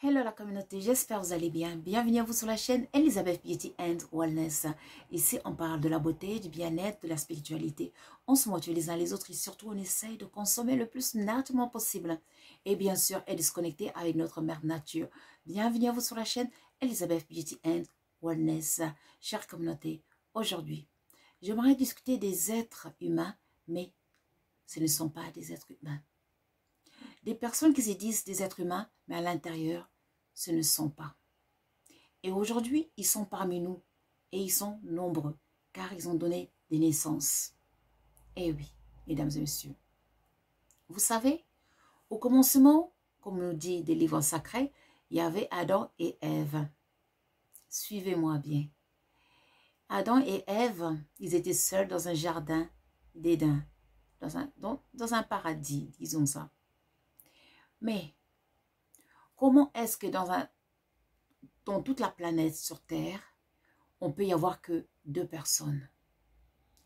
Hello la communauté, j'espère que vous allez bien. Bienvenue à vous sur la chaîne Elizabeth Beauty and Wellness. Ici, on parle de la beauté, du bien-être, de la spiritualité. On se motive les uns les autres et surtout, on essaye de consommer le plus naturellement possible. Et bien sûr, être disconnecté avec notre mère nature. Bienvenue à vous sur la chaîne Elizabeth Beauty and Wellness. Chère communauté, aujourd'hui, j'aimerais discuter des êtres humains, mais ce ne sont pas des êtres humains. Des personnes qui se disent des êtres humains, mais à l'intérieur, ce ne sont pas. Et aujourd'hui, ils sont parmi nous. Et ils sont nombreux, car ils ont donné des naissances. Eh oui, mesdames et messieurs. Vous savez, au commencement, comme nous dit des livres sacrés, il y avait Adam et Ève. Suivez-moi bien. Adam et Ève, ils étaient seuls dans un jardin d'Éden, dans un paradis, disons ça. Mais comment est-ce que dans toute la planète sur Terre, on peut y avoir que 2 personnes?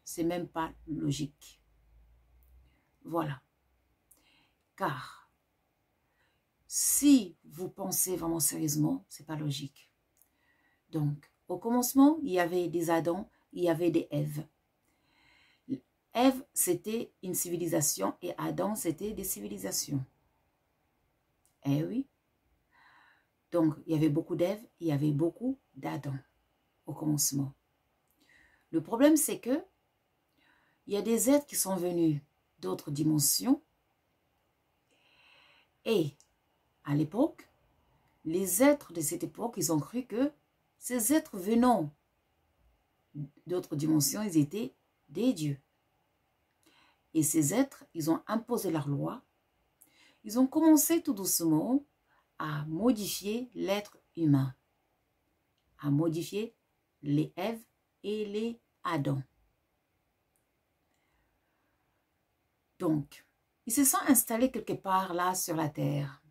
C'est même pas logique. Voilà. Car si vous pensez vraiment sérieusement, c'est pas logique. Donc, au commencement, il y avait des Adams, il y avait des Èves. Ève, c'était une civilisation et Adam, c'était des civilisations. Eh oui. Donc, il y avait beaucoup d'Ève, il y avait beaucoup d'Adam au commencement. Le problème, c'est que il y a des êtres qui sont venus d'autres dimensions et à l'époque, les êtres de cette époque, ils ont cru que ces êtres venant d'autres dimensions, ils étaient des dieux. Et ces êtres, ils ont imposé leur loi. Ils ont commencé tout doucement à modifier l'être humain, à modifier les Èves et les Adam. Donc, ils se sont installés quelque part là sur la terre.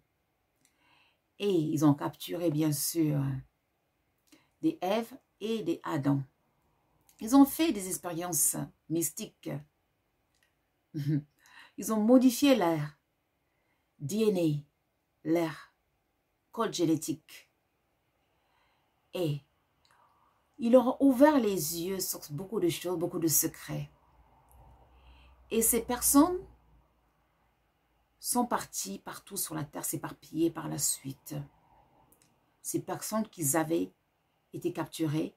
Et ils ont capturé bien sûr des Èves et des Adam. Ils ont fait des expériences mystiques. Ils ont modifié leur DNA, leur code génétique. Et ils leur ont ouvert les yeux sur beaucoup de choses, beaucoup de secrets. Et ces personnes sont parties partout sur la terre, s'éparpiller par la suite. Ces personnes qui avaient été capturées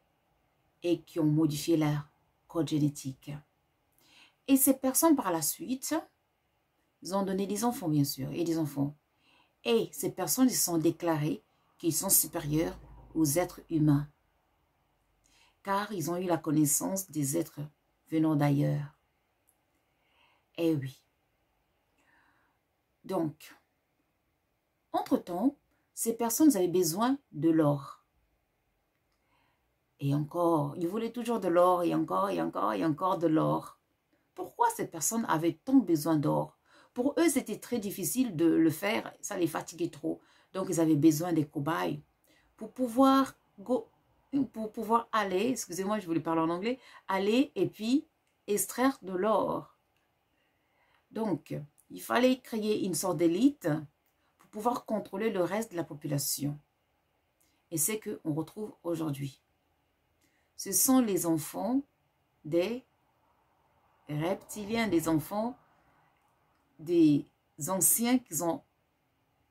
et qui ont modifié leur code génétique. Et ces personnes par la suite, ils ont donné des enfants bien sûr, et des enfants. Et ces personnes, ils sont déclarés qu'ils sont supérieurs aux êtres humains. Car ils ont eu la connaissance des êtres venant d'ailleurs. Eh oui. Donc, entre-temps, ces personnes avaient besoin de l'or. Et encore, ils voulaient toujours de l'or et encore et encore et encore de l'or. Pourquoi ces personnes avaient tant besoin d'or? Pour eux, c'était très difficile de le faire, ça les fatiguait trop. Donc, ils avaient besoin des cobayes pour pouvoir aller, excusez-moi, je voulais parler en anglais, aller et puis extraire de l'or. Donc, il fallait créer une sorte d'élite pour pouvoir contrôler le reste de la population. Et c'est ce qu'on retrouve aujourd'hui. Ce sont les enfants des reptiliens, des enfants des anciens qu'ils ont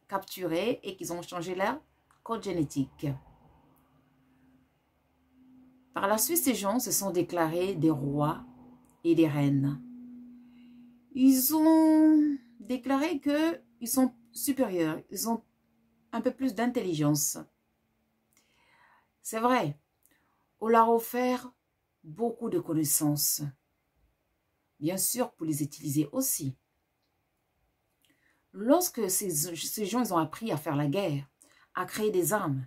capturés et qu'ils ont changé leur code génétique. Par la suite, ces gens se sont déclarés des rois et des reines. Ils ont déclaré qu'ils sont supérieurs, ils ont un peu plus d'intelligence. C'est vrai, on leur a offert beaucoup de connaissances, bien sûr pour les utiliser aussi. Lorsque ces gens ils ont appris à faire la guerre, à créer des armes,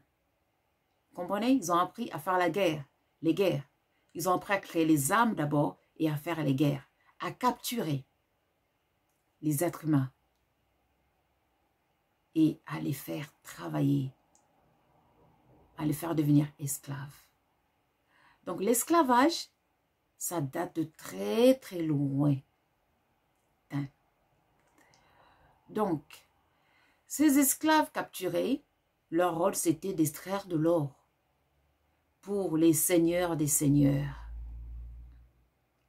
comprenez? Ils ont appris à faire la guerre, les guerres. Ils ont appris à créer les armes d'abord et à faire les guerres, à capturer les êtres humains et à les faire travailler, à les faire devenir esclaves. Donc l'esclavage, ça date de très très loin. Donc, ces esclaves capturés, Leur rôle, c'était d'extraire de l'or pour les seigneurs des seigneurs.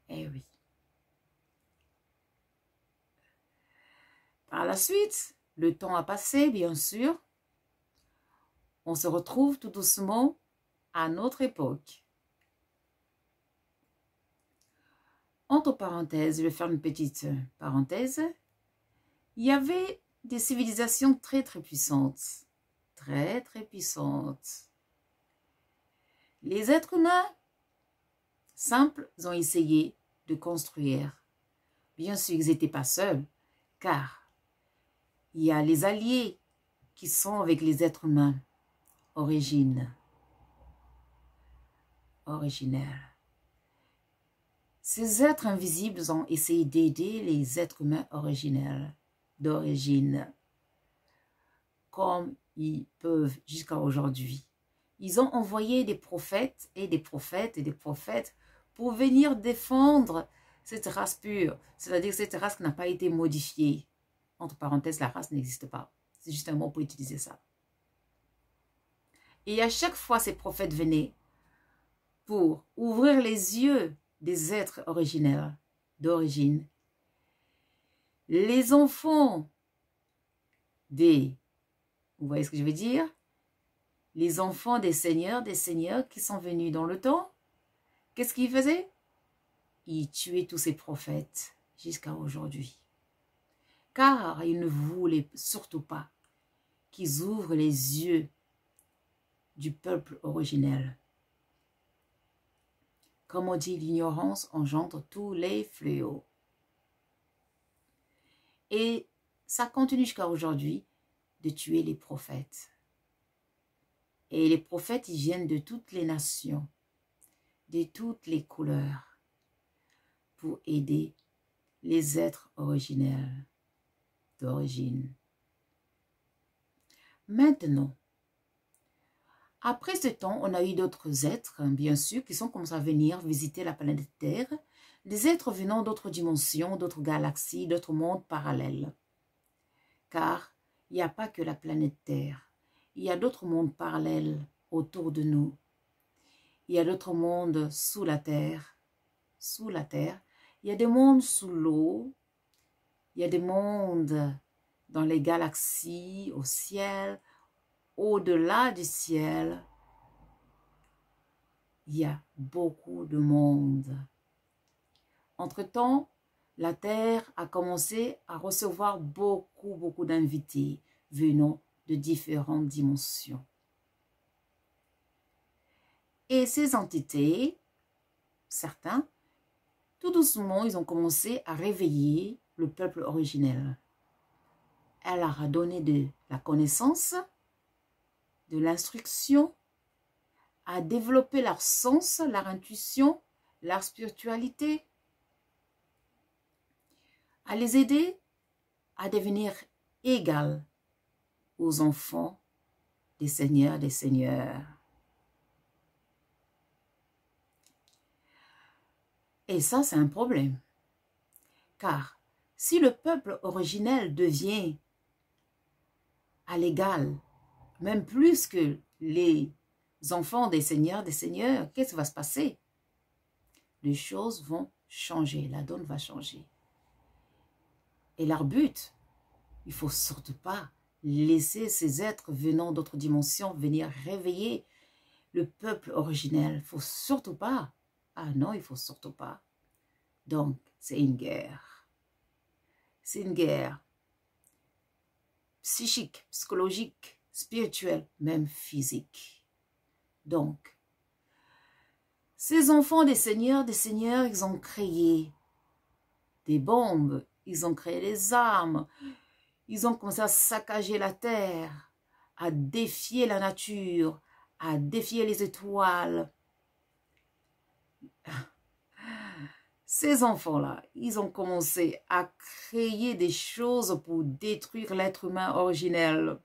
Eh oui. Par la suite, le temps a passé, bien sûr. On se retrouve tout doucement à notre époque. Entre parenthèses, je vais faire une petite parenthèse. Il y avait des civilisations très puissantes. Très puissantes. Les êtres humains simples ont essayé de construire. Bien sûr, ils n'étaient pas seuls, car il y a les alliés qui sont avec les êtres humains originels. Ces êtres invisibles ont essayé d'aider les êtres humains originels, d'origine, comme ils peuvent jusqu'à aujourd'hui. Ils ont envoyé des prophètes et des prophètes et des prophètes pour venir défendre cette race pure, c'est-à-dire cette race qui n'a pas été modifiée. Entre parenthèses, la race n'existe pas. C'est juste un mot pour utiliser ça. Et à chaque fois, ces prophètes venaient pour ouvrir les yeux des êtres originels, d'origine. Les enfants des... Vous voyez ce que je veux dire? Les enfants des seigneurs qui sont venus dans le temps, qu'est-ce qu'ils faisaient? Ils tuaient tous ces prophètes jusqu'à aujourd'hui. Car ils ne voulaient surtout pas qu'ils ouvrent les yeux du peuple originel. Comme on dit, l'ignorance engendre tous les fléaux. Et ça continue jusqu'à aujourd'hui de tuer les prophètes. Et les prophètes, ils viennent de toutes les nations, de toutes les couleurs, pour aider les êtres originels d'origine. Maintenant, après ce temps, on a eu d'autres êtres, bien sûr, qui sont commencés à venir visiter la planète Terre, des êtres venant d'autres dimensions, d'autres galaxies, d'autres mondes parallèles. Car il n'y a pas que la planète Terre, il y a d'autres mondes parallèles autour de nous. Il y a d'autres mondes sous la Terre. Sous la Terre, il y a des mondes sous l'eau, il y a des mondes dans les galaxies, au ciel, au-delà du ciel. Il y a beaucoup de mondes. Entre-temps, la Terre a commencé à recevoir beaucoup d'invités venant de différentes dimensions. Et ces entités, certains, tout doucement, ils ont commencé à réveiller le peuple originel. Elle leur a donné de la connaissance, de l'instruction, à développer leur sens, leur intuition, leur spiritualité, à les aider à devenir égales aux enfants des seigneurs des seigneurs. Et ça, c'est un problème. Car si le peuple originel devient à l'égal, même plus que les enfants des seigneurs, qu'est-ce qui va se passer? Les choses vont changer, la donne va changer. Et leur but, il ne faut surtout pas laisser ces êtres venant d'autres dimensions venir réveiller le peuple originel. Il ne faut surtout pas. Ah non, il ne faut surtout pas. Donc, c'est une guerre. C'est une guerre psychique, psychologique, spirituelle, même physique. Donc, ces enfants des seigneurs, ils ont créé des bombes, ils ont créé des armes, ils ont commencé à saccager la terre, à défier la nature, à défier les étoiles. Ces enfants-là, ils ont commencé à créer des choses pour détruire l'être humain originel,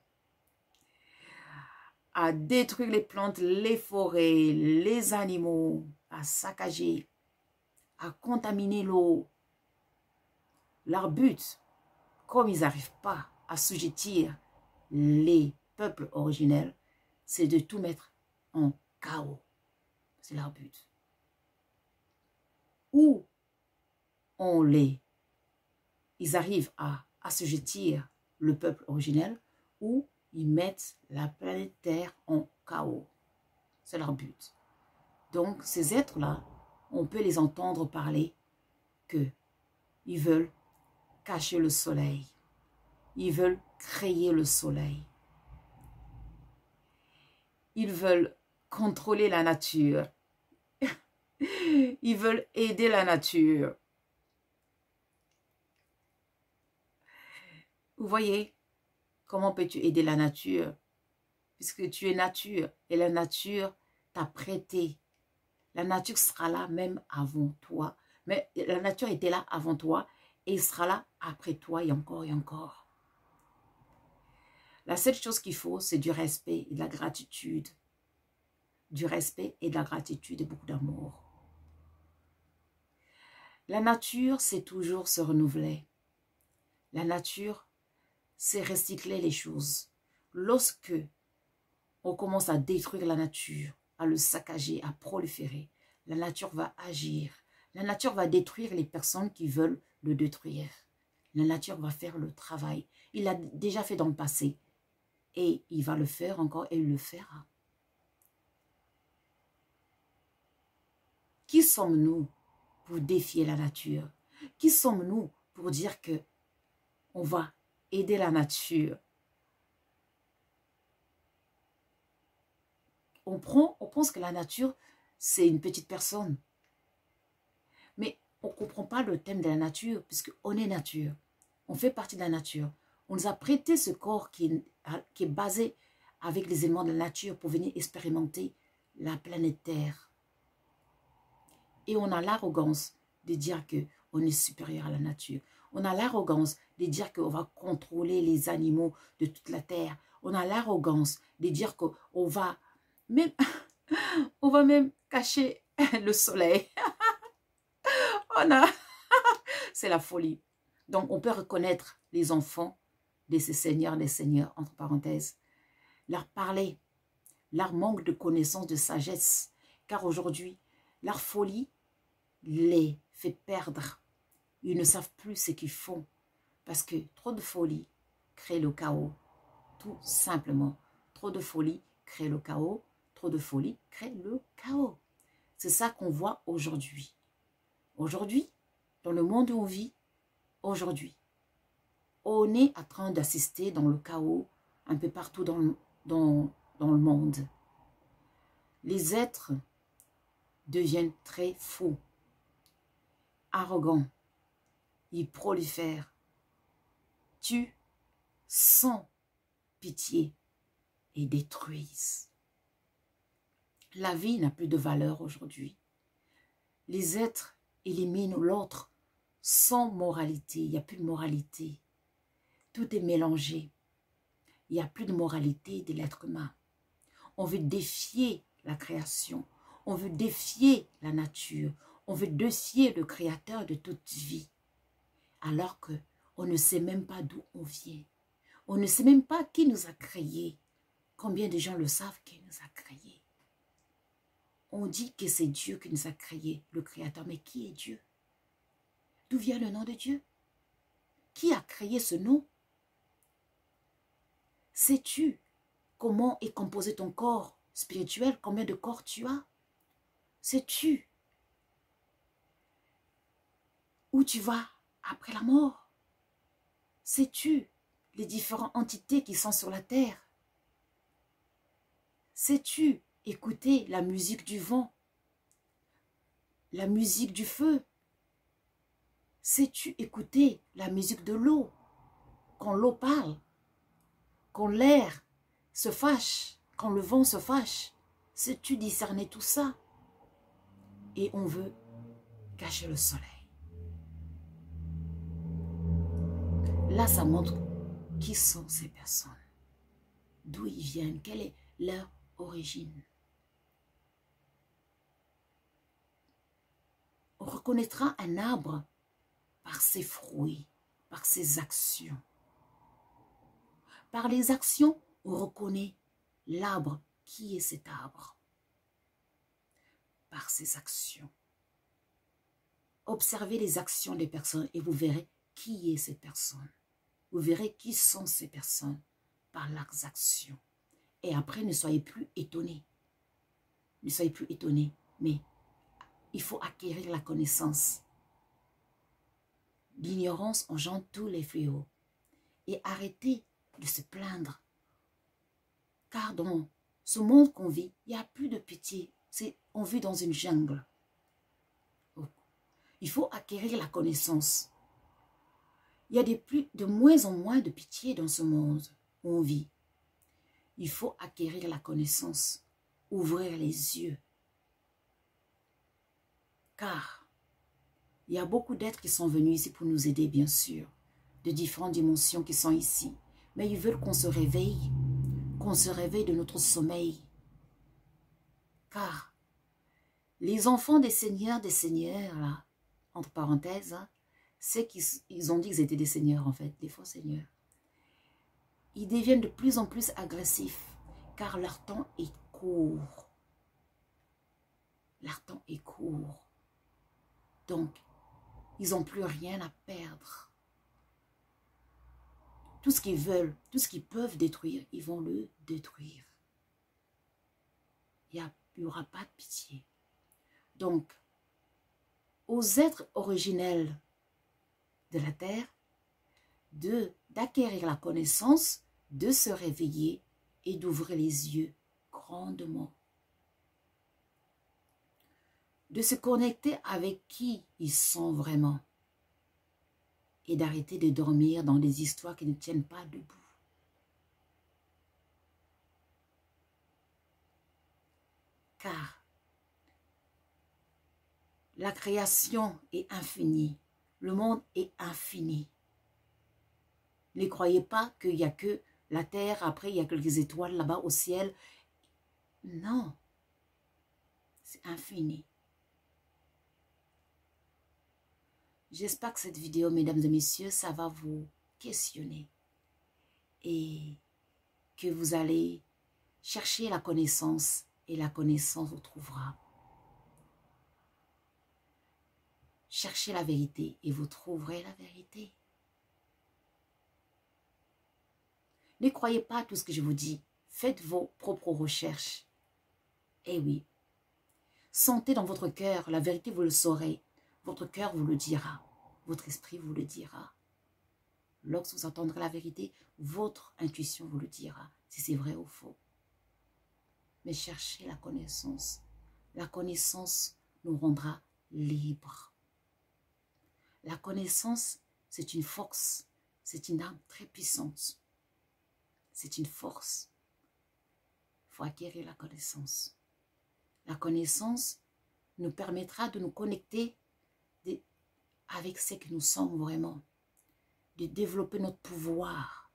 à détruire les plantes, les forêts, les animaux, à saccager, à contaminer l'eau. Leur but, comme ils n'arrivent pas à assujettir les peuple originel, c'est de tout mettre en chaos. C'est leur but. Ou ils arrivent à assujettir le peuple originel, ou ils mettent la planète Terre en chaos. C'est leur but. Donc, ces êtres-là, on peut les entendre parler qu'ils veulent cacher le soleil. Ils veulent créer le soleil. Ils veulent contrôler la nature. Ils veulent aider la nature. Vous voyez, comment peux-tu aider la nature? Puisque tu es nature et la nature t'a prêté. La nature sera là même avant toi. Mais la nature était là avant toi et il sera là après toi et encore et encore. La seule chose qu'il faut, c'est du respect et de la gratitude. Du respect et de la gratitude et beaucoup d'amour. La nature, c'est toujours se renouveler. La nature, c'est recycler les choses. Lorsque on commence à détruire la nature, à le saccager, à proliférer, la nature va agir. La nature va détruire les personnes qui veulent le détruire. La nature va faire le travail. Il l'a déjà fait dans le passé. Et il va le faire encore et il le fera. Qui sommes-nous pour défier la nature? Qui sommes-nous pour dire que on va aider la nature? On pense que la nature, c'est une petite personne. Mais on ne comprend pas le thème de la nature, puisqu'on est nature. On fait partie de la nature. On nous a prêté ce corps qui est basé avec les éléments de la nature pour venir expérimenter la planète Terre. Et on a l'arrogance de dire qu'on est supérieur à la nature. On a l'arrogance de dire qu'on va contrôler les animaux de toute la Terre. On a l'arrogance de dire qu'on va même cacher le soleil. C'est la folie. Donc, on peut reconnaître les enfants de ces seigneurs, des seigneurs, entre parenthèses, leur parler, leur manque de connaissance, de sagesse, car aujourd'hui, leur folie les fait perdre. Ils ne savent plus ce qu'ils font, parce que trop de folie crée le chaos, tout simplement. Trop de folie crée le chaos, trop de folie crée le chaos. C'est ça qu'on voit aujourd'hui. Aujourd'hui, dans le monde où on vit, aujourd'hui, on est en train d'assister dans le chaos un peu partout dans le monde. Les êtres deviennent très fous, arrogants, ils prolifèrent, tuent sans pitié et détruisent. La vie n'a plus de valeur aujourd'hui. Les êtres éliminent l'autre sans moralité. Il n'y a plus de moralité. Tout est mélangé. Il n'y a plus de moralité de l'être humain. On veut défier la création. On veut défier la nature. On veut défier le créateur de toute vie. Alors qu'on ne sait même pas d'où on vient. On ne sait même pas qui nous a créés. Combien de gens le savent qui nous a créés? On dit que c'est Dieu qui nous a créés, le Créateur. Mais qui est Dieu? D'où vient le nom de Dieu? Qui a créé ce nom? Sais-tu comment est composé ton corps spirituel? Combien de corps tu as? Sais-tu où tu vas après la mort? Sais-tu les différentes entités qui sont sur la terre? Sais-tu écouter la musique du vent, la musique du feu? Sais-tu écouter la musique de l'eau? Quand l'eau parle, quand l'air se fâche, quand le vent se fâche, sais-tu discerner tout ça? Et on veut cacher le soleil. Là, ça montre qui sont ces personnes, d'où ils viennent, quelle est leur origine. On reconnaîtra un arbre par ses fruits, par ses actions. Par les actions On reconnaît l'arbre. Qui est cet arbre? Par ses actions. Observez les actions des personnes et vous verrez qui est cette personne. Vous verrez qui sont ces personnes par leurs actions. Et après, ne soyez plus étonnés. Ne soyez plus étonnés, mais il faut acquérir la connaissance. L'ignorance engendre tous les fléaux. Et arrêtez de se plaindre. Car dans ce monde qu'on vit, il n'y a plus de pitié. On vit dans une jungle. Il faut acquérir la connaissance. Il y a de moins en moins de pitié dans ce monde où on vit. Il faut acquérir la connaissance, ouvrir les yeux. Car il y a beaucoup d'êtres qui sont venus ici pour nous aider, bien sûr, de différentes dimensions qui sont ici. Mais ils veulent qu'on se réveille de notre sommeil. Car les enfants des seigneurs, là, entre parenthèses, hein, c'est qu'ils ont dit qu'ils étaient des seigneurs en fait, des faux seigneurs. Ils deviennent de plus en plus agressifs car leur temps est court. Leur temps est court. Donc, ils n'ont plus rien à perdre. Tout ce qu'ils veulent, tout ce qu'ils peuvent détruire, ils vont le détruire. Il n'y aura pas de pitié. Donc, aux êtres originels de la terre, d'acquérir la connaissance, de se réveiller et d'ouvrir les yeux grandement. De se connecter avec qui ils sont vraiment et d'arrêter de dormir dans des histoires qui ne tiennent pas debout. Car la création est infinie, le monde est infini. Ne croyez pas qu'il n'y a que la terre, après il y a quelques étoiles là-bas au ciel. Non, c'est infini. J'espère que cette vidéo, mesdames et messieurs, ça va vous questionner et que vous allez chercher la connaissance et la connaissance vous trouvera. Cherchez la vérité et vous trouverez la vérité. Ne croyez pas à tout ce que je vous dis. Faites vos propres recherches. Eh oui. Sentez dans votre cœur, la vérité vous le saurez. Votre cœur vous le dira. Votre esprit vous le dira. Lorsque vous entendrez la vérité, votre intuition vous le dira, si c'est vrai ou faux. Mais cherchez la connaissance. La connaissance nous rendra libres. La connaissance, c'est une force, c'est une arme très puissante. C'est une force. Il faut acquérir la connaissance. La connaissance nous permettra de nous connecter avec ce que nous sommes vraiment, de développer notre pouvoir.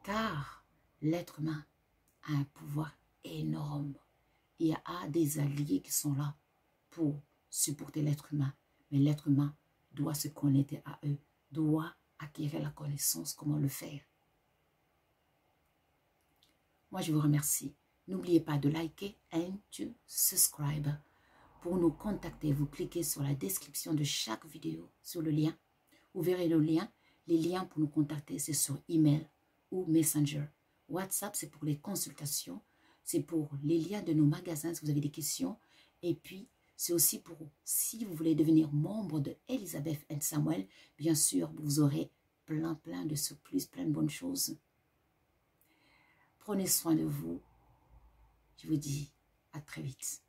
Car l'être humain a un pouvoir énorme. Il y a des alliés qui sont là pour supporter l'être humain. Mais l'être humain doit se connecter à eux, doit acquérir la connaissance, comment le faire. Moi, je vous remercie. N'oubliez pas de liker et de subscribe. Pour nous contacter, vous cliquez sur la description de chaque vidéo, sur le lien. Vous verrez le lien. Les liens pour nous contacter, c'est sur email ou Messenger. WhatsApp, c'est pour les consultations. C'est pour les liens de nos magasins si vous avez des questions. Et puis, c'est aussi pour, si vous voulez devenir membre de Elizabeth & Samuel, bien sûr, vous aurez plein de surprises, plein de bonnes choses. Prenez soin de vous. Je vous dis à très vite.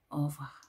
Au revoir.